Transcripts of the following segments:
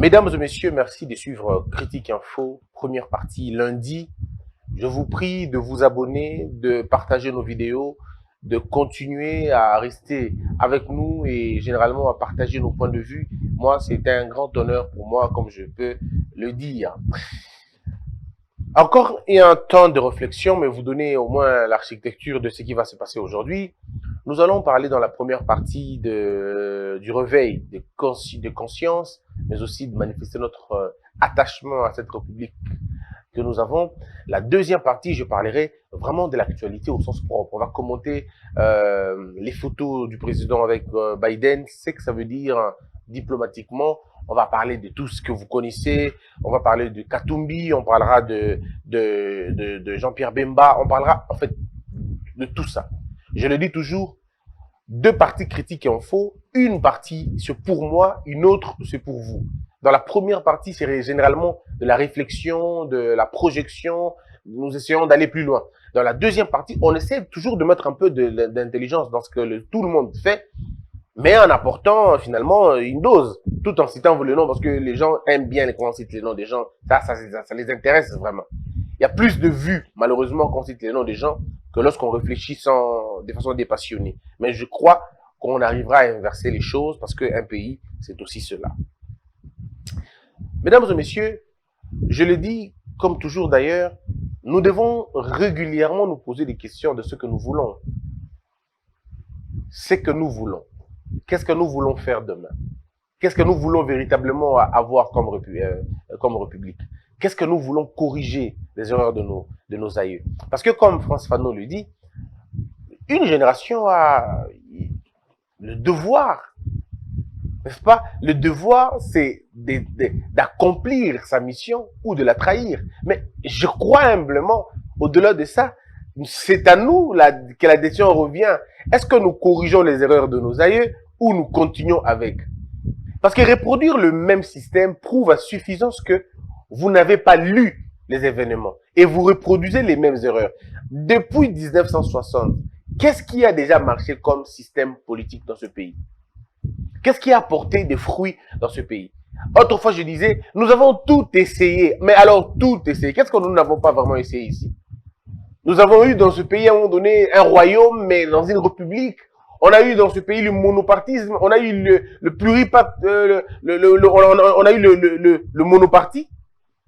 Mesdames et messieurs, merci de suivre Critique Info, première partie lundi. Je vous prie de vous abonner, de partager nos vidéos, de continuer à rester avec nous et généralement à partager nos points de vue. Moi, c'est un grand honneur pour moi, comme je peux le dire. Encore et un temps de réflexion, mais vous donner au moins l'architecture de ce qui va se passer aujourd'hui. Nous allons parler dans la première partie du réveil de conscience, mais aussi de manifester notre attachement à cette République que nous avons. La deuxième partie, je parlerai vraiment de l'actualité au sens propre. On va commenter les photos du président avec Biden, ce que ça veut dire diplomatiquement. On va parler de tout ce que vous connaissez. On va parler de Katumbi, on parlera de Jean-Pierre Bemba, on parlera en fait de tout ça. Je le dis toujours, deux parties critiques et info. Une partie, c'est pour moi, une autre, c'est pour vous. Dans la première partie, c'est généralement de la réflexion, de la projection. Nous essayons d'aller plus loin. Dans la deuxième partie, on essaie toujours de mettre un peu d'intelligence dans ce que tout le monde fait, mais en apportant finalement une dose, tout en citant le nom, parce que les gens aiment bien quand on cite les noms des gens. Ça les intéresse vraiment. Il y a plus de vues, malheureusement, quand on cite les noms des gens que lorsqu'on réfléchit de façon dépassionnée. Mais je crois qu'on arrivera à inverser les choses parce qu'un pays, c'est aussi cela. Mesdames et messieurs, je le dis, comme toujours d'ailleurs, nous devons régulièrement nous poser des questions de ce que nous voulons. Ce que nous voulons. Qu'est-ce que nous voulons faire demain? Qu'est-ce que nous voulons véritablement avoir comme République? Qu'est-ce que nous voulons corriger des erreurs de nos aïeux? Parce que comme Frantz Fanon le dit, une génération a le devoir, n'est-ce pas? Le devoir, c'est d'accomplir sa mission ou de la trahir. Mais je crois humblement, au-delà de ça, c'est à nous que la décision revient. Est-ce que nous corrigeons les erreurs de nos aïeux ou nous continuons avec? Parce que reproduire le même système prouve à suffisance que vous n'avez pas lu les événements et vous reproduisez les mêmes erreurs. Depuis 1960, qu'est-ce qui a déjà marché comme système politique dans ce pays? Qu'est-ce qui a apporté des fruits dans ce pays? Autrefois, je disais, nous avons tout essayé. Mais alors, tout essayé. Qu'est-ce que nous n'avons pas vraiment essayé ici? Nous avons eu dans ce pays, à un moment donné, un royaume, mais dans une république. On a eu dans ce pays le monopartisme. On a eu on a eu le monoparti,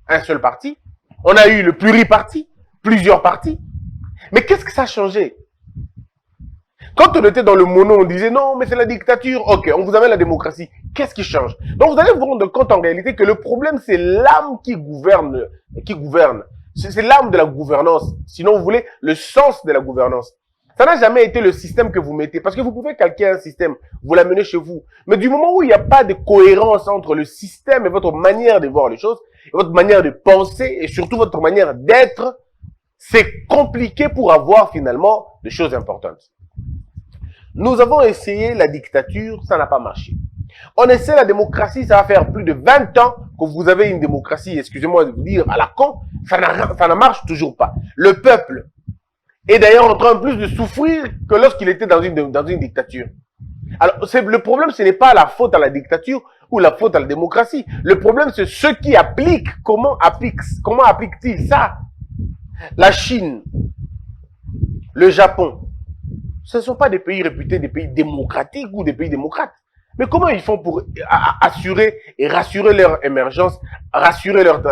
un seul parti. On a eu le pluriparti, plusieurs partis. Mais qu'est-ce que ça a changé? Quand on était dans le mono, on disait non, mais c'est la dictature. Ok, on vous amène la démocratie. Qu'est-ce qui change? Donc vous allez vous rendre compte en réalité que le problème, c'est l'âme qui gouverne. C'est l'âme de la gouvernance. Sinon, vous voulez le sens de la gouvernance. Ça n'a jamais été le système que vous mettez. Parce que vous pouvez calquer un système, vous l'amenez chez vous. Mais du moment où il n'y a pas de cohérence entre le système et votre manière de voir les choses, et votre manière de penser, et surtout votre manière d'être, c'est compliqué pour avoir finalement des choses importantes. Nous avons essayé la dictature, ça n'a pas marché. On essaie la démocratie, ça va faire plus de 20 ans que vous avez une démocratie, excusez-moi de vous dire, à la con, ça ne marche toujours pas. Le peuple est d'ailleurs en train plus de souffrir que lorsqu'il était dans une dictature. Alors, le problème, ce n'est pas la faute à la dictature ou la faute à la démocratie. Le problème, c'est ceux qui appliquent. Comment appliquent-ils ça? La Chine, le Japon, ce ne sont pas des pays réputés des pays démocratiques ou des pays démocrates. Mais comment ils font pour assurer et rassurer leur émergence, rassurer leur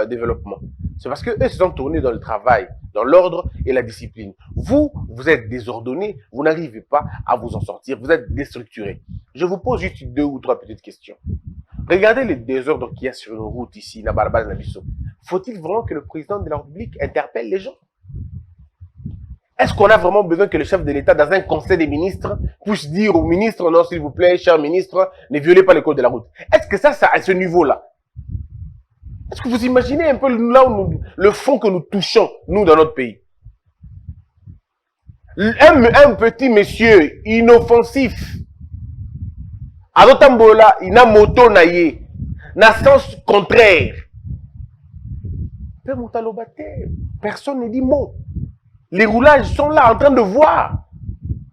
développement? C'est parce qu'eux se sont tournés dans le travail, dans l'ordre et la discipline. Vous êtes désordonné, vous n'arrivez pas à vous en sortir, vous êtes déstructuré. Je vous pose juste 2 ou 3 petites questions. Regardez les désordres qu'il y a sur nos routes ici, Nabalabal, Nabiso. Faut-il vraiment que le président de la République interpelle les gens? Est-ce qu'on a vraiment besoin que le chef de l'État, dans un conseil des ministres, puisse dire au ministre, non, s'il vous plaît, cher ministre, ne violez pas les codes de la route? Est-ce que ça à ce niveau-là? Est-ce que vous imaginez un peu là où le fond que nous touchons, nous, dans notre pays? Un petit monsieur inoffensif, à Rotambola, il n'a moto naïe, n'a sens contraire. Personne ne dit mot. Les roulages sont là en train de voir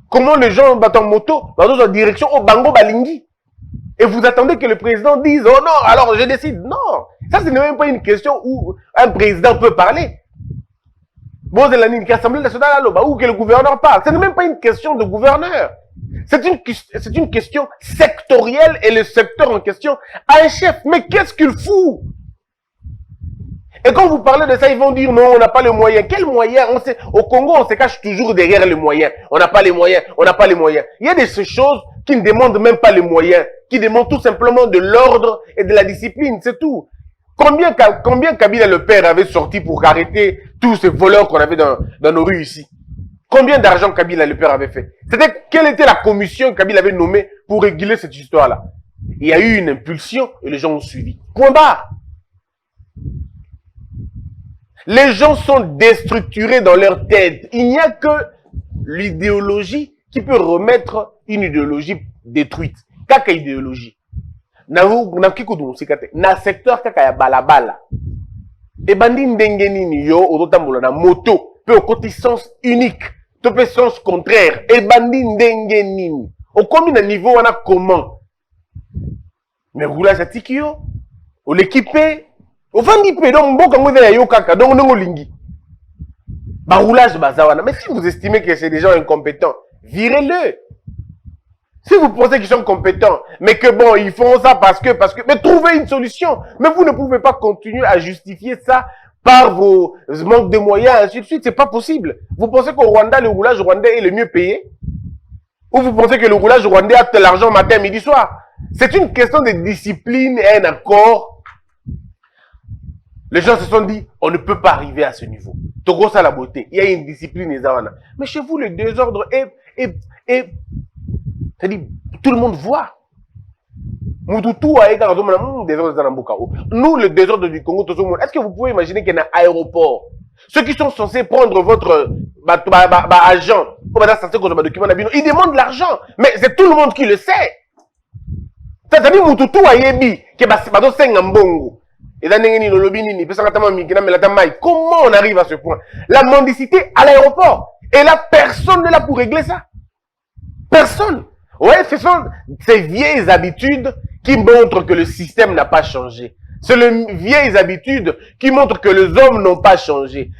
comment les gens battent en moto dans une direction au Bango Balingi. Et vous attendez que le président dise, oh non, alors je décide. Non, ça ce n'est même pas une question où un président peut parler. Bon, c'est l'Assemblée nationale, ou que le gouverneur parle. Ce n'est même pas une question de gouverneur. C'est une question sectorielle et le secteur en question a un chef. Mais qu'est-ce qu'il fout? Et quand vous parlez de ça, ils vont dire non, on n'a pas les moyens. Quels moyens? Au Congo, on se cache toujours derrière les moyens. On n'a pas les moyens, on n'a pas les moyens. Il y a des choses qui ne demandent même pas les moyens, qui demandent tout simplement de l'ordre et de la discipline, c'est tout. Combien Kabila le père avait sorti pour arrêter tous ces voleurs qu'on avait dans nos rues ici? Combien d'argent Kabila le père avait fait? Quelle était la commission que Kabila avait nommée pour réguler cette histoire-là? Il y a eu une impulsion et les gens ont suivi. Point barre. Les gens sont déstructurés dans leur tête. Il n'y a que l'idéologie qui peut remettre une idéologie détruite. Kaka idéologie. Na secteur kaka ya balabala. Et bandi ndenge nini yo ototambola na moto peut au côté sens unique, to peut sens contraire. Et bandi ndenge nini. Au combien de niveau on a comment? Mais roulage atiki yo, on l'équipé. Au fond d'équipé donc mboka ngwe ya yo kaka donc ndongo lingi. Ba roulage bazawana. Mais si vous estimez que c'est des gens incompétents, virez-le. Si vous pensez qu'ils sont compétents, mais que bon, ils font ça parce que, mais trouvez une solution. Mais vous ne pouvez pas continuer à justifier ça par vos manques de moyens, ainsi de suite. C'est pas possible. Vous pensez qu'au Rwanda, le roulage rwandais est le mieux payé? Ou vous pensez que le roulage rwandais a de l'argent matin, midi, soir? C'est une question de discipline et un accord. Les gens se sont dit, on ne peut pas arriver à ce niveau. Togo, ça la beauté. Il y a une discipline, les Zawana. Mais chez vous, le désordre c'est-à-dire, tout le monde voit. Nous, le désordre du Congo, tout le monde. Est-ce que vous pouvez imaginer qu'il y a un aéroport? Ceux qui sont censés prendre votre agent, ils demandent de l'argent. Mais c'est tout le monde qui le sait. C'est-à-dire, comment on arrive à ce point? La mendicité à l'aéroport. Et là, personne n'est là pour régler ça. Personne. Ouais, ce sont ces vieilles habitudes qui montrent que le système n'a pas changé. C'est les vieilles habitudes qui montrent que les hommes n'ont pas changé.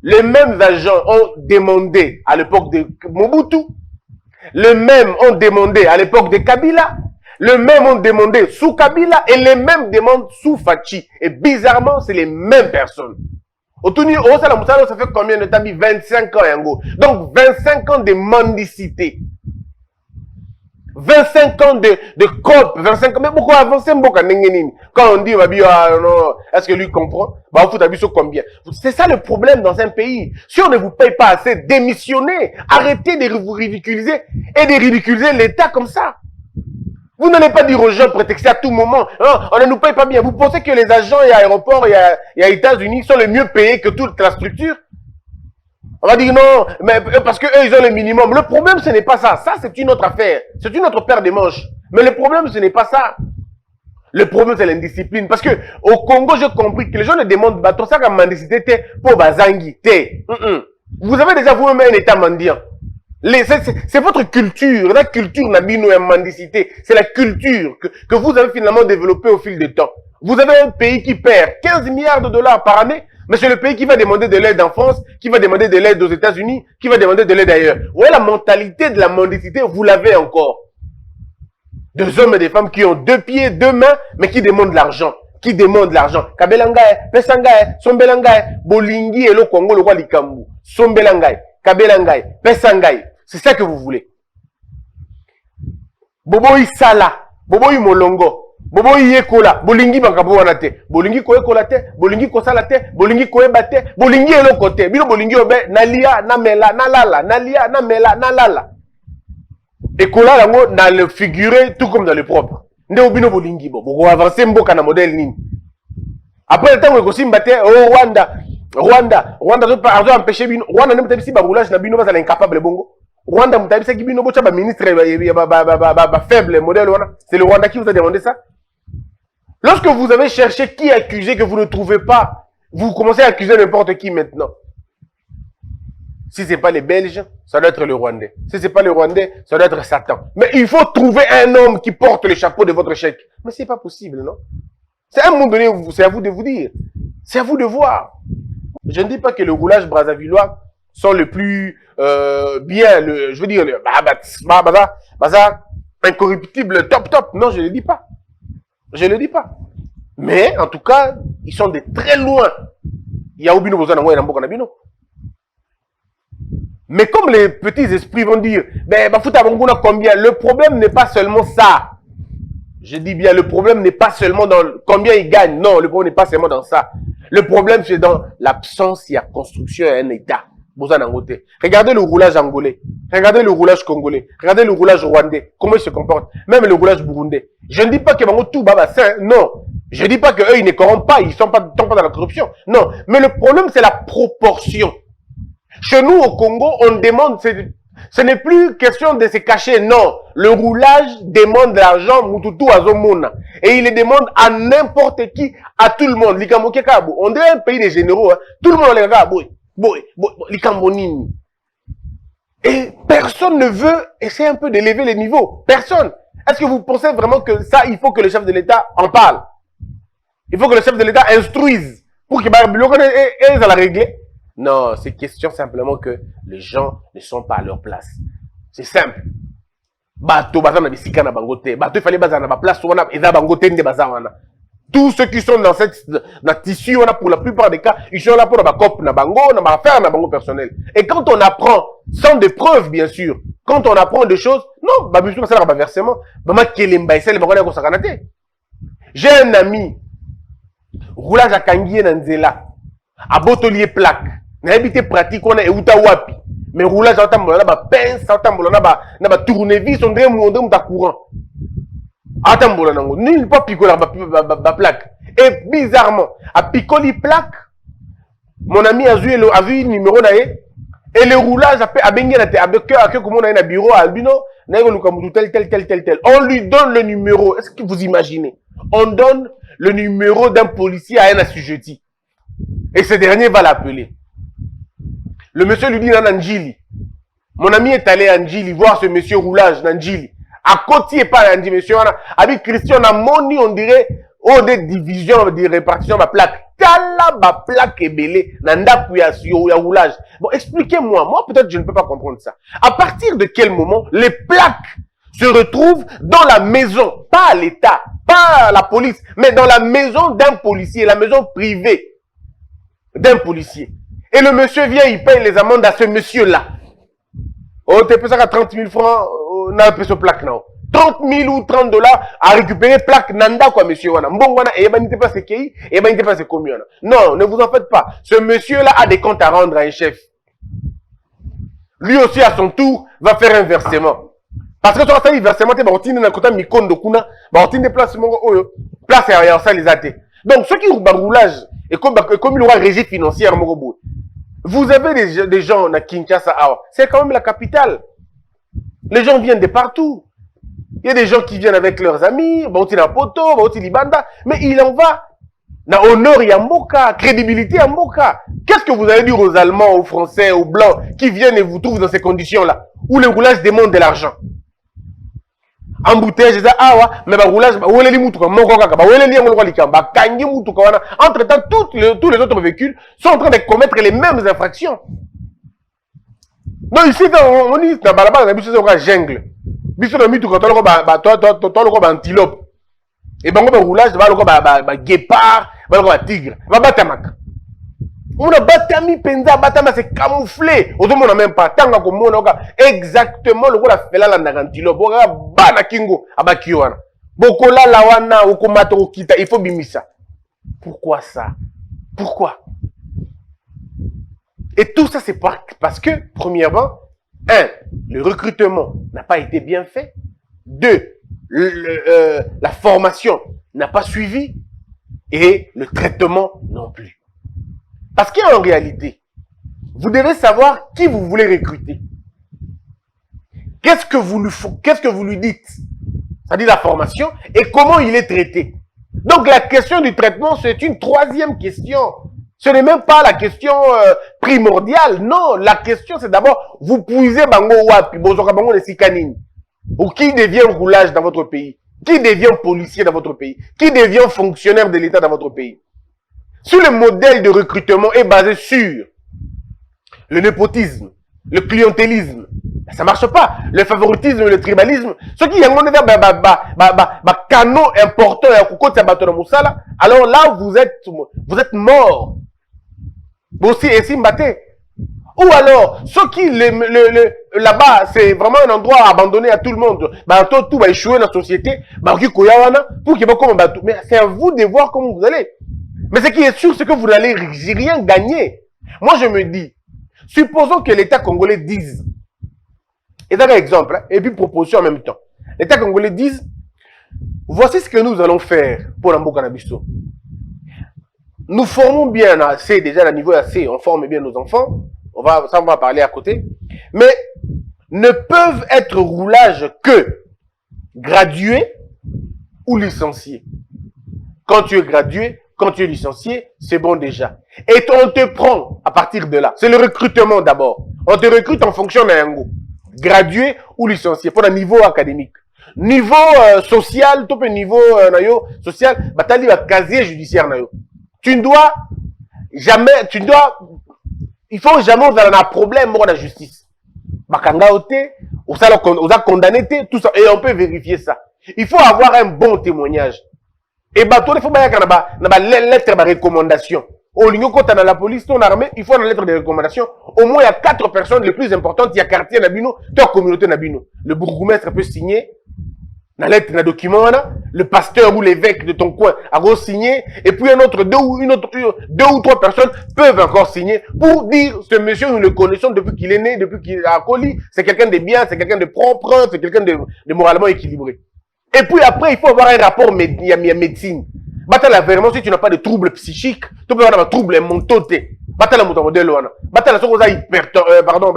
Les mêmes agents ont demandé à l'époque de Mobutu, les mêmes ont demandé à l'époque de Kabila, les mêmes ont demandé sous Kabila et les mêmes demandent sous Fachi. Et bizarrement, c'est les mêmes personnes. Au Tuni, ça fait combien de temps? 25 ans, Yango. Donc 25 ans de mendicité. 25 ans de COP, 25 ans, mais pourquoi avancer quand on dit, est-ce que lui comprend? Combien? C'est ça le problème dans un pays. Si on ne vous paye pas assez, démissionnez, arrêtez de vous ridiculiser et de ridiculiser l'État comme ça. Vous n'allez pas dire aux gens prétexter à tout moment, non, on ne nous paye pas bien. Vous pensez que les agents et aéroports et à États-Unis sont les mieux payés que toute la structure? On va dire non, mais parce que eux, ils ont le minimum. Le problème, ce n'est pas ça. Ça, c'est une autre affaire. C'est une autre paire de manches. Mais le problème, ce n'est pas ça. Le problème, c'est l'indiscipline. Parce que au Congo, j'ai compris que les gens ne demandent pas trop ça comme mendicité pour Bazangi. Vous avez déjà vous-même un état mendiant. C'est votre culture. La culture n'a pas mendicité. C'est la culture que vous avez finalement développée au fil du temps. Vous avez un pays qui perd 15 milliards de dollars par année. Mais c'est le pays qui va demander de l'aide en France, qui va demander de l'aide aux États-Unis, qui va demander de l'aide ailleurs. Ouais, la mentalité de la mendicité, vous l'avez encore. Des hommes et des femmes qui ont 2 pieds, 2 mains, mais qui demandent de l'argent. Qui demandent de l'argent. Kabelangae, Pesangae, Sombelangae, Bolingi et le Congo, le roi Likambu. Sombelangae, Kabelangae, Pesangae. C'est ça que vous voulez. Boboï Sala, Boboï Molongo. Bobo yekola, bolingi bakabo wana te, bolingi ko yekola te, bolingi ko sala te, bolingi ko yeba te, bolingi elo kote, bino bolingi obe nalia na mela na lala, nalia na mela na lala. Ekola lango na le figurer tout comme dans le propre. Nde obino bolingi bo, boko avancer mboka na modèle nini. Après le temps ko simba te, oh Rwanda to pas empêcher bino, Rwanda ne peut pas roulage na bino ba incapable bongo. Rwanda mutabisa ki bino bocha ba ministre ba faible modèle wana. C'est le Rwanda qui vous a demandé ça. Lorsque vous avez cherché qui accuser que vous ne trouvez pas, vous commencez à accuser n'importe qui maintenant. Si ce n'est pas les Belges, ça doit être le Rwandais. Si ce n'est pas le Rwandais, ça doit être Satan. Mais il faut trouver un homme qui porte le chapeau de votre chèque. Mais ce n'est pas possible, non? C'est à un moment donné, c'est à vous de vous dire. C'est à vous de voir. Je ne dis pas que le roulage brazzavillois sont le plus bien, je veux dire, incorruptible, top. Non, je ne le dis pas. Je ne le dis pas. Mais, en tout cas, ils sont de très loin. Il y a Obino Bozana, moi, il y a Mboka Nabino. Mais comme les petits esprits vont dire, ben, combien? Le problème n'est pas seulement ça. Je dis bien, le problème n'est pas seulement dans combien ils gagnent. Non, le problème n'est pas seulement dans ça. Le problème, c'est dans l'absence, il y a construction et un État. Regardez le roulage angolais. Regardez le roulage congolais. Regardez le roulage rwandais. Comment ils se comportent. Même le roulage burundais. Je ne dis pas que tout baba sain. Non. Je ne dis pas qu'eux, ils ne corrompent pas. Ils ne sont pas dans la corruption. Non. Mais le problème, c'est la proportion. Chez nous, au Congo, on demande, ce n'est plus question de se cacher, non. Le roulage demande de l'argent, Mututu Azomona. Et il le demande à n'importe qui, à tout le monde. On dirait un pays de généraux, hein. Tout le monde les regarde, et personne ne veut essayer un peu d'élever les niveaux. Personne. Est-ce que vous pensez vraiment que ça, il faut que le chef de l'État en parle? Il faut que le chef de l'État instruise pour qu'il va la régler? Non, c'est question simplement que les gens ne sont pas à leur place. C'est simple. Bato baza na bisika na bangote. Bato il fallait baza na place wana eza bangote nde baza wana. Tous ceux qui sont dans cette tissu wana, pour la plupart des cas, ils sont là pour la cop na bango, na ba faire na bango personnel. Et quand on apprend sans des preuves bien sûr, quand on apprend des choses, non, ba biso ça ba versement, ba kelemba essaie le bango na ko sakanate. J'ai un ami roulage à Kangié na nzela, à Botolier plaque. Na habité pratique on a euta wapi. Mais roulage à tambola ba pince, à tambola na ba tournevis, on dirait mon ta courant. Atambola nango, ni pas picoler ba plaque. Et bizarrement, à picoli plaque, mon ami a vu le numéro d'ailleurs. Et le roulage a baigné la tête, avec comment on a un bureau à Albino, tel. On lui donne le numéro. Est-ce que vous imaginez? On donne le numéro d'un policier à un assujetti. Et ce dernier va l'appeler. Le monsieur lui dit Nanjili. Mon ami est allé à Njili voir ce monsieur roulage Nanjili. À côté pas Nanjili, monsieur, avec Christian Amoni, on dirait, des divisions de répartition de plaque. Tala ba plaque ebele, nanda ya roulage. Bon, expliquez-moi. Moi, peut-être je ne peux pas comprendre ça. À partir de quel moment les plaques se retrouvent dans la maison, pas à l'État, pas à la police, mais dans la maison d'un policier, la maison privée d'un policier. Et le monsieur vient, il paye les amendes à ce monsieur-là. On te paye ça à 30 000 francs, on a payé ce plaque, non. 30 000 ou 30 dollars à récupérer plaque nanda, quoi, monsieur. Bon, et ben, n'était pas ce qui, et ben, n'était pas ce combien. Non, ne vous en faites pas. Ce monsieur-là a des comptes à rendre à un chef. Lui aussi, à son tour, va faire un versement. Parce que toi, ça, il versement, tu vas retirer un côté mikondo kuna, va retirer des places, place et ça, les athées. Donc, ceux qui ont un roulage, et comme il aura régie financière, vous avez des gens à Kinshasa, c'est quand même la capitale. Les gens viennent de partout. Il y a des gens qui viennent avec leurs amis, Poto, Libanda, mais il en va. Na honneur Yamboka, crédibilité Yamboka. Qu'est-ce que vous allez dire aux Allemands, aux Français, aux Blancs qui viennent et vous trouvent dans ces conditions-là, où le roulage demande de l'argent? Embouteillage, mais le roulage, entre-temps, tous les autres véhicules sont en train de commettre les mêmes infractions. Donc ici, on dit, dans la jungle. Biso na mitu quand on a antilope. Et ben on roulage ba guépard, ba tigre, ba batamaka. On a batami penza batama c'est camouflé. Au monde même pas tanga ko mona exactement le la fela la na antilope. Ba na kingo abaki wana. Bokola la wana okomata okita, il faut bimisa. Pourquoi ça? Pourquoi? Et tout ça c'est parce que premièrement, le recrutement n'a pas été bien fait. 2, la formation n'a pas suivi. Et le traitement non plus. Parce qu'en réalité, vous devez savoir qui vous voulez recruter. Qu'est-ce que vous lui dites? C'est-à-dire la formation et comment il est traité. Donc la question du traitement, c'est une troisième question. Ce n'est même pas la question primordiale. Non, la question c'est d'abord, vous puisez bango wapi, bozoka bango le sikanini. Ou qui devient roulage dans votre pays? Qui devient policier dans votre pays? Qui devient fonctionnaire de l'État dans votre pays? Si le modèle de recrutement est basé sur le népotisme, le clientélisme, ça marche pas. Le favoritisme, le tribalisme, ceux qui ont un canot important alors là vous êtes mort. Aussi et si mbaté. Ou alors ceux qui là-bas c'est vraiment un endroit abandonné à tout le monde. Tout va échouer dans la société. Pour qu'il mais c'est à vous de voir comment vous allez. Mais ce qui est sûr, c'est que vous n'allez rien gagner. Moi je me dis, supposons que l'État congolais dise, et c'est un exemple, hein, et puis proposition en même temps. L'État congolais dise, voici ce que nous allons faire pour l'Ambo Nabiso. Nous formons bien assez, déjà à niveau assez, on forme bien nos enfants, on va parler à côté, mais ne peuvent être roulage que gradués ou licenciés. Quand tu es gradué, quand tu es licencié, c'est bon déjà. Et on te prend à partir de là. C'est le recrutement d'abord. On te recrute en fonction d'un go. Gradué ou licencié pour un niveau académique. Niveau social, top niveau social, batali va casier judiciaire nayo. Il faut jamais avoir un problème pour la justice. Bakanga ote, on a condamné tout ça et on peut vérifier ça. Il faut avoir un bon témoignage. Et bateau, il faut bien qu'il y ait une lettre de recommandation. Au lieu quand dans la police, ton armée, il faut une lettre de recommandation. Au moins, il y a 4 personnes les plus importantes. Il y a quartier Nabino, toute la communauté Nabino. Le bourgmestre peut signer la lettre, le document, le pasteur ou l'évêque de ton coin a signé. Et puis deux ou trois personnes peuvent encore signer pour dire ce monsieur, nous le connaissons depuis qu'il est né, depuis qu'il a colis. C'est quelqu'un de bien, c'est quelqu'un de propre, c'est quelqu'un de moralement équilibré. Et puis après, il faut avoir un rapport médecine. Batala vraiment, si tu n'as pas de troubles psychiques, tu peux avoir un trouble mentaux. Batala mon modèle, batala ce qu'on a pardon,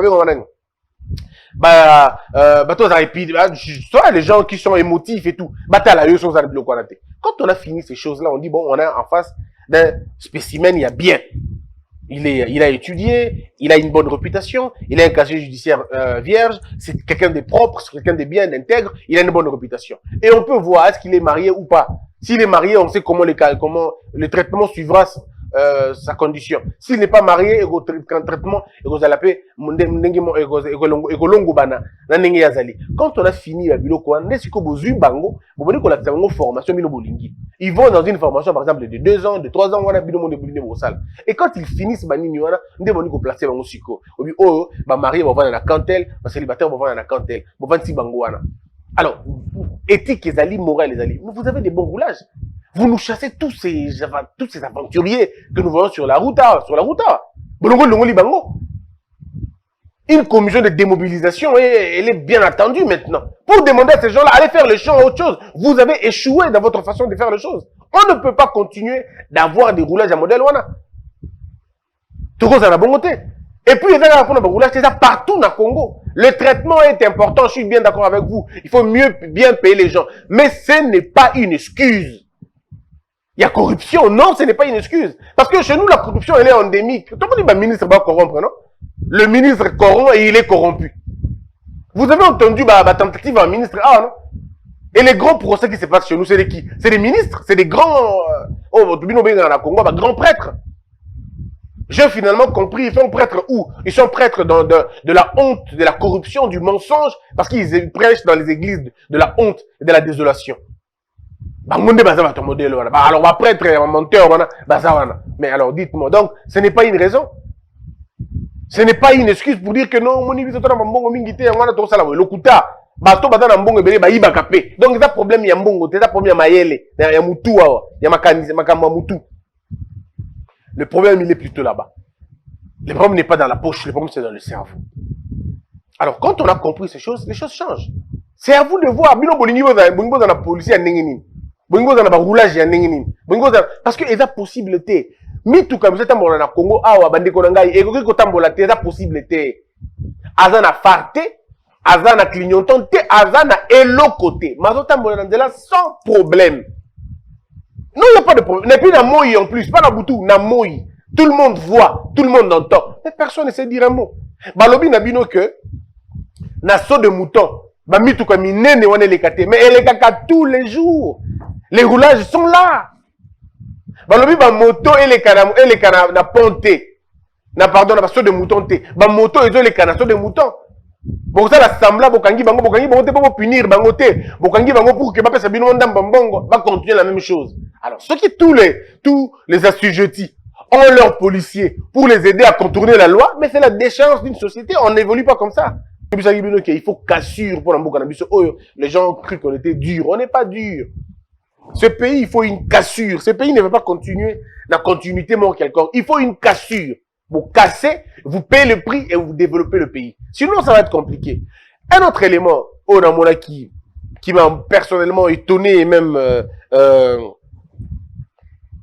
les gens qui sont émotifs et tout. Batala eux sont bloqués. Quand on a fini ces choses-là, on dit bon, on est en face d'un spécimen, il y a bien. Il a étudié, il a une bonne réputation, il a un casier judiciaire vierge, c'est quelqu'un de propre, c'est quelqu'un de bien, d'intègre, il a une bonne réputation. Et on peut voir est-ce qu'il est marié ou pas. S'il est marié, on sait comment le traitement suivra sa condition. S'il n'est pas marié, quand on a fini la biloko, ils vont dans une formation, par exemple, de 2 ans, de 3 ans, et quand ils finissent, ils placer marié, célibataire, alors, éthique, morale, vous avez des bons roulages. Vous nous chassez tous ces aventuriers que nous voyons sur la route. Une commission de démobilisation, elle est bien attendue maintenant. Pour demander à ces gens-là, allez faire le champ à autre chose. Vous avez échoué dans votre façon de faire les choses. On ne peut pas continuer d'avoir des roulages à modèle. Tout ça, la bonne côté. Et puis, il y a des roulages, c'est ça partout dans le Congo. Le traitement est important, je suis bien d'accord avec vous. Il faut bien payer les gens. Mais ce n'est pas une excuse. Il y a corruption. Non, ce n'est pas une excuse. Parce que chez nous, la corruption, elle est endémique. Tout le monde dit, le ministre va corrompre, non? Le ministre corrompt et il est corrompu. Vous avez entendu la tentative d'un ministre, non? Et les grands procès qui se passent chez nous, c'est de qui? C'est des ministres, c'est des grands, grands prêtres. J'ai finalement compris, ils sont prêtres où? Ils sont prêtres de la honte, de la corruption, du mensonge, parce qu'ils prêchent dans les églises de la honte et de la désolation. Alors, on va prêtre, un menteur, mais alors dites-moi, donc, ce n'est pas une raison. Ce n'est pas une excuse pour dire que non, mon invité, donc, il y a problème, il y a mbongo, il y a problème, il y a mutu, il y a mutu. Le problème, il est plutôt là-bas. Le problème n'est pas dans la poche, le problème, c'est dans le cerveau. Alors, quand on a compris ces choses, les choses changent. C'est à vous de voir. Dans la police, parce que il y a possibilité. Mais tout comme ça, dans le Congo, il y a possibilité. Azana farte, azana clignotant, azana élocoté. Mais sans problème. Non, il n'y a pas de problème. Et puis, na moi en plus, pas na boutou, na moi. Tout le monde voit, tout le monde entend. Mais personne ne sait dire un mot. Balobi Nabino que, na saut de mouton, bamitu comme inene wane lekate, mais elle est tous les jours. Les roulages sont là. Balobi ba moto et les canards na ponté. Na pardon, na saut de mouton té. Ba moto et les canards saut de mouton. Bon ça l'assemblée bokangi bango te pour punir bango te. Bokangi bango pour que ba pesa bino ndam bambongo va continuer la même chose. Alors, ceux qui tous les assujettis ont leurs policiers pour les aider à contourner la loi, mais c'est la déchéance d'une société, on n'évolue pas comme ça. Il faut cassure pour les gens ont cru qu'on était dur, on n'est pas dur. Ce pays, il faut une cassure. Ce pays ne veut pas continuer la continuité mon quelconque. Il faut une cassure. Vous cassez, vous payez le prix et vous développez le pays. Sinon, ça va être compliqué. Un autre élément, qui m'a personnellement étonné et même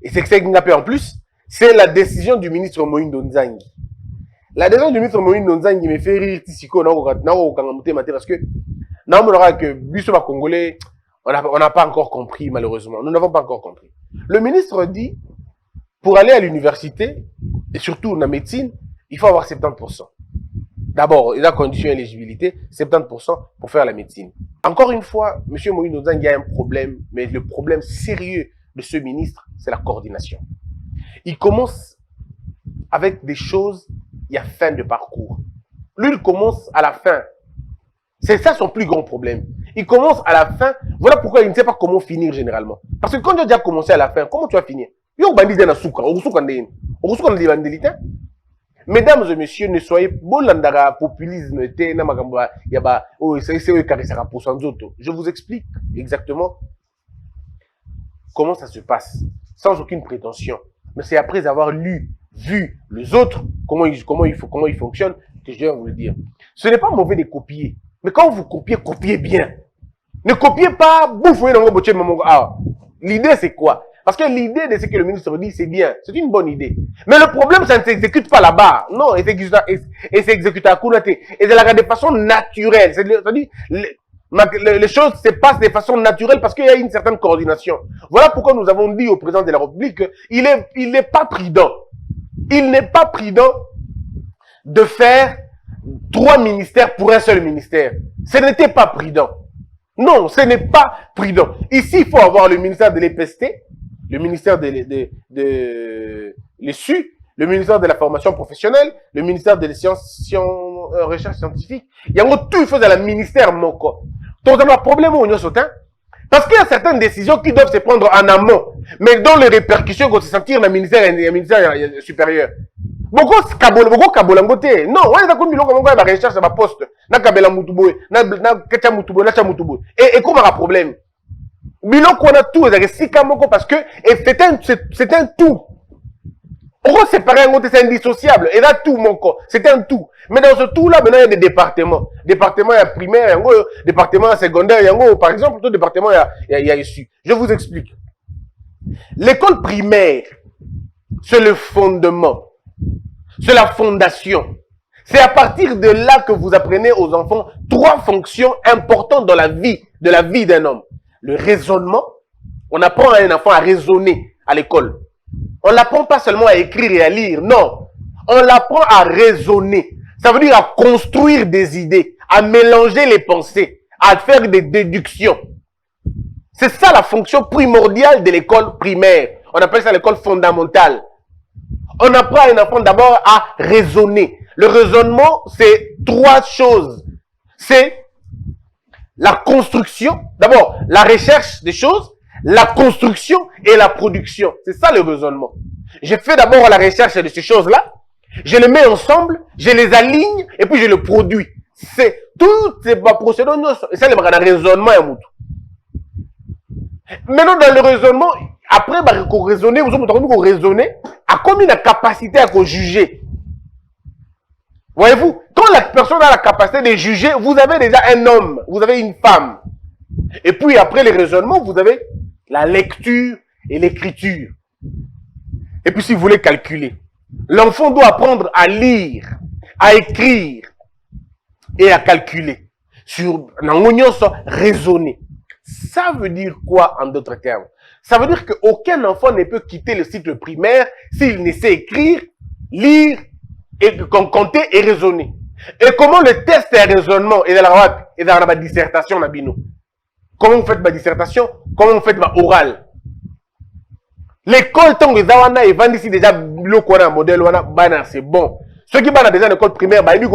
et c'est que c'est en plus, c'est la décision du ministre Moïse Nzangi. La décision du ministre Moïse Nzangi me fait rire tisiko parce que Congolais, on n'a pas encore compris malheureusement. Nous n'avons pas encore compris. Le ministre dit, pour aller à l'université, et surtout en médecine, il faut avoir 70%. D'abord, la condition d'éligibilité, 70% pour faire la médecine. Encore une fois, M. Moïse Nzangi a un problème, mais le problème sérieux de ce ministre, c'est la coordination. Il commence avec des choses, il y a fin de parcours. Lui, il commence à la fin. C'est ça son plus grand problème. Il commence à la fin. Voilà pourquoi il ne sait pas comment finir généralement. Parce que quand tu as déjà commencé à la fin, comment tu vas finir? Mesdames et messieurs, ne soyez pas populisme. Je vous explique exactement comment ça se passe, sans aucune prétention. Mais c'est après avoir vu les autres, comment ils fonctionnent, que je viens vous le dire. Ce n'est pas mauvais de copier. Mais quand vous copiez, copiez bien. Ne copiez pas, bouffez dans votre maman. Ah, l'idée c'est quoi? Parce que l'idée de ce que le ministre dit, c'est bien. C'est une bonne idée. Mais le problème, ça ne s'exécute pas là-bas. Non, et c'est exécuté à Kounate. Et c'est de façon naturelle. C'est-à-dire, les choses se passent de façon naturelle parce qu'il y a une certaine coordination. Voilà pourquoi nous avons dit au président de la République qu'il n'est pas prudent. Il n'est pas prudent de faire 3 ministères pour un seul ministère. Ce n'était pas prudent. Non, ce n'est pas prudent. Ici, il faut avoir le ministère de l'EPST, le ministère de l'ESU, le ministère de la formation professionnelle, le ministère de la recherche scientifique. Il y a tout, il faut dans le ministère moko. Donc, on a un problème au Sotin. Parce qu'il y a certaines décisions qui doivent se prendre en amont, mais dont les répercussions vont se sentir dans le ministère supérieur. Beaucoup kabolangote. Non, on est comme biloko la recherche à ma poste. Na kabela mutuboy, na kecha mutuboy, na cha mutuboy. Et comment un problème? Biloko on a tout, parce que c'est un tout. On va séparer un côté, c'est indissociable. Et là, tout, mon corps, c'est un tout. Mais dans ce tout-là, maintenant, il y a des départements. Département, il y a primaire, il y a département secondaire, il y a par exemple, tout département, il y a issu. Je vous explique. L'école primaire, c'est le fondement. C'est la fondation. C'est à partir de là que vous apprenez aux enfants 3 fonctions importantes dans la vie d'un homme. Le raisonnement. On apprend à un enfant à raisonner à l'école. On l'apprend pas seulement à écrire et à lire, non. On l'apprend à raisonner. Ça veut dire à construire des idées, à mélanger les pensées, à faire des déductions. C'est ça la fonction primordiale de l'école primaire. On appelle ça l'école fondamentale. On apprend à un enfant d'abord à raisonner. Le raisonnement, c'est 3 choses. C'est la construction, d'abord la recherche des choses, la construction et la production. C'est ça le raisonnement. Je fais d'abord la recherche de ces choses-là, je les mets ensemble, je les aligne et puis je les produis. C'est tout ces procédures, et ça, c'est le raisonnement. Maintenant, dans le raisonnement, après, qu'on raisonner, vous avez raisonner, à combien de capacité à juger. Voyez-vous, quand la personne a la capacité de juger, vous avez déjà un homme, vous avez une femme. Et puis après les raisonnements, vous avez la lecture et l'écriture. Et puis si vous voulez calculer, l'enfant doit apprendre à lire, à écrire et à calculer. Sur raisonner. Ça veut dire quoi en d'autres termes? Ça veut dire qu'aucun enfant ne peut quitter le cycle primaire s'il ne sait écrire, lire, et compter et raisonner. Et comment le test et le raisonnement est dans la dissertation, Nabino? Comment vous faites ma dissertation? Comment vous faites ma orale? L'école, tant que Zawana et Vandi, si déjà le modèle, c'est bon. Ceux qui sont déjà en école primaire, bah, ils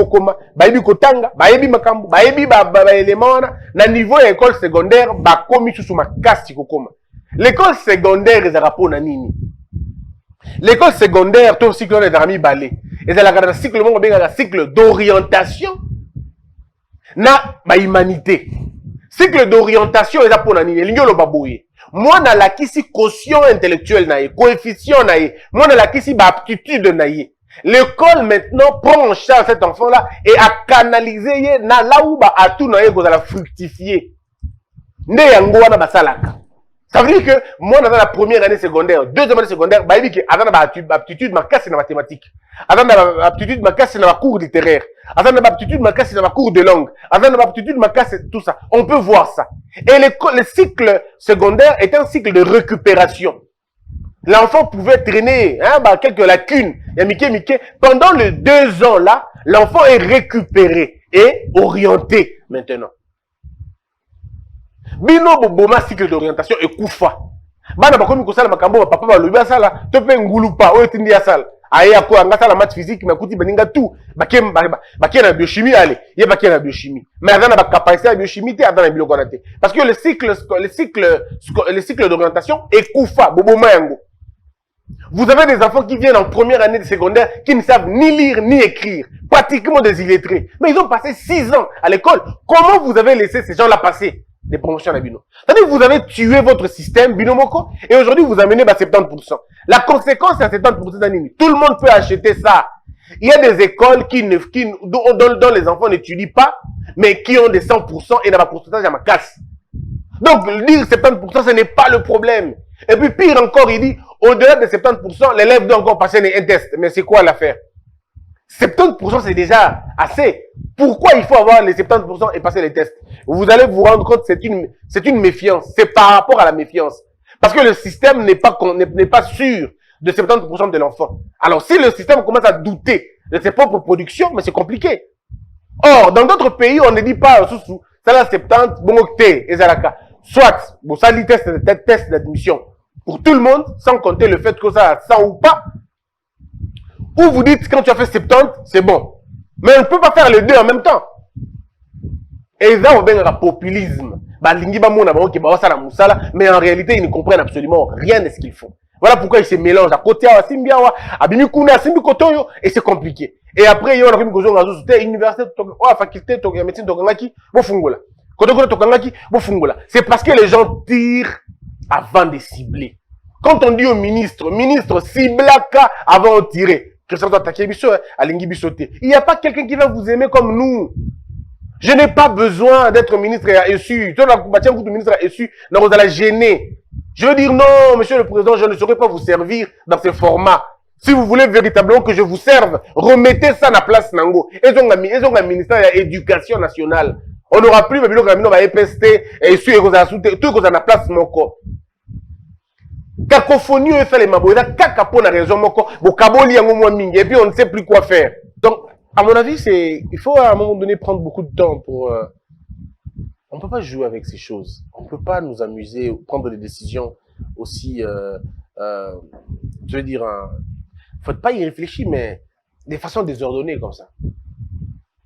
kotanga, bah, ils makambu, bah, ils éléments, na niveau de l'école secondaire, bah, comme ils sont ma casse, l'école secondaire, ils ont na nini. L'école secondaire, tout cycle de Rami Balé. Et c'est la cycle, le cycle d'orientation, na, ma humanité. Cycle d'orientation, ils ont pour na nini. L'ingyo lo babouye. Moi, na la kisi quotient intellectuel naïe, coefficient naïe, moi, na la kisi aptitude naïe. L'école maintenant prend en charge cet enfant-là et à canaliser na là où à tout naïe vous allez fructifier. Ne yango wana basalaka. Ça veut dire que moi, dans la première année secondaire, deuxième année secondaire, bah, il dit que avant aptitude ma casse dans mathématiques, avant aptitude ma casse dans la cours littéraire, avant aptitude ma casse dans la cours de langue, avant aptitude ma casse tout ça. On peut voir ça. Et le cycle secondaire est un cycle de récupération. L'enfant pouvait traîner quelques lacunes. Il y a Mickey. Pendant les 2 ans là, l'enfant est récupéré et orienté maintenant. Bino boma cycle d'orientation et koufa. Bana bakomi kosala makambo papa ba lobi asala to pe ngulupa oyo tindi asala. Aya ko anga la maths physique makuti baninga tout. Bakem na biochimie allez, ye bakem na biochimie. Mais azana ba capacité à biochimie te azana biloko na te. Parce que le cycle d'orientation est koufa boboma yango. Vous avez des enfants qui viennent en première année de secondaire qui ne savent ni lire ni écrire, pratiquement des illettrés. Mais ils ont passé 6 ans à l'école. Comment vous avez laissé ces gens-là passer des promotions à Bino? C'est-à-dire que vous avez tué votre système, Binomoko, et aujourd'hui vous amenez 70%. La conséquence, c'est 70% d'anime. Tout le monde peut acheter ça. Il y a des écoles dont les enfants n'étudient pas, mais qui ont des 100% et dans ma pourcentage à ma casse. Donc, dire 70%, ce n'est pas le problème. Et puis, pire encore, il dit, au-delà de 70%, l'élève doit encore passer un test. Mais c'est quoi l'affaire? 70% c'est déjà assez. Pourquoi il faut avoir les 70% et passer les tests? Vous allez vous rendre compte que c'est une méfiance. C'est par rapport à la méfiance. Parce que le système n'est pas sûr de 70% de l'enfant. Alors, si le système commence à douter de ses propres productions, mais c'est compliqué. Or, dans d'autres pays, on ne dit pas sous ça là 70, bon octet, et zalaka. Soit, bon, ça dit test d'admission pour tout le monde, sans compter le fait que ça a 100 ou pas. Ou vous dites, quand tu as fait 70, c'est bon. Mais on ne peut pas faire les deux en même temps. Et ça, on va un populisme. Mais en réalité, ils ne comprennent absolument rien de ce qu'ils font. Voilà pourquoi ils se mélangent. À côté, et c'est compliqué. Et après, il y a université, faculté, médecine, c'est parce que les gens tirent avant de cibler. Quand on dit au ministre ciblaka avant de tirer. Il n'y a pas quelqu'un qui va vous aimer comme nous. Je n'ai pas besoin d'être ministre et issu. Toi, le ministre est issu, vous allez gêner. Je veux dire non, monsieur le président, je ne saurais pas vous servir dans ce format. Si vous voulez véritablement que je vous serve, remettez ça à la place Nango. Ils ont un ministère de l'éducation nationale. On n'aura plus le EPST et issu et tout qu'on a la place Moko. Cacophonie, il fait les maboïda, cacapo na raison moko, bokaboli yango mwa mingi, et puis on ne sait plus quoi faire. Donc, à mon avis, il faut à un moment donné prendre beaucoup de temps pour, on peut pas jouer avec ces choses. On peut pas nous amuser, prendre des décisions aussi, je veux dire, faut pas y réfléchir, mais de façon désordonnée comme ça.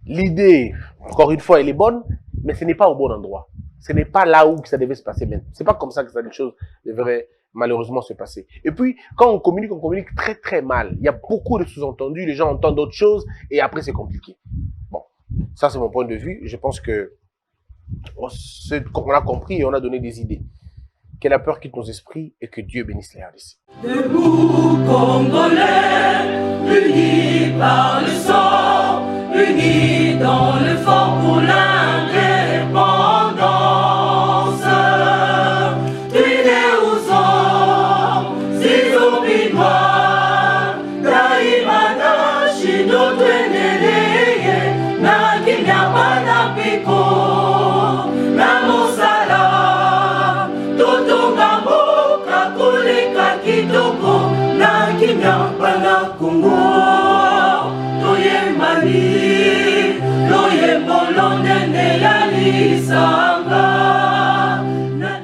L'idée, encore une fois, elle est bonne, mais ce n'est pas au bon endroit. Ce n'est pas là où ça devait se passer même. C'est pas comme ça que ça, les choses devraient malheureusement se passer. Et puis, quand on communique très très mal. Il y a beaucoup de sous-entendus, les gens entendent d'autres choses et après c'est compliqué. Bon, ça c'est mon point de vue. Je pense que on a compris et on a donné des idées. Que la peur quitte nos esprits et que Dieu bénisse les RDC. Debout Congolais, unis par le sang, unis dans le fort pour l'indépendance. Na mosala Londene ya lisanga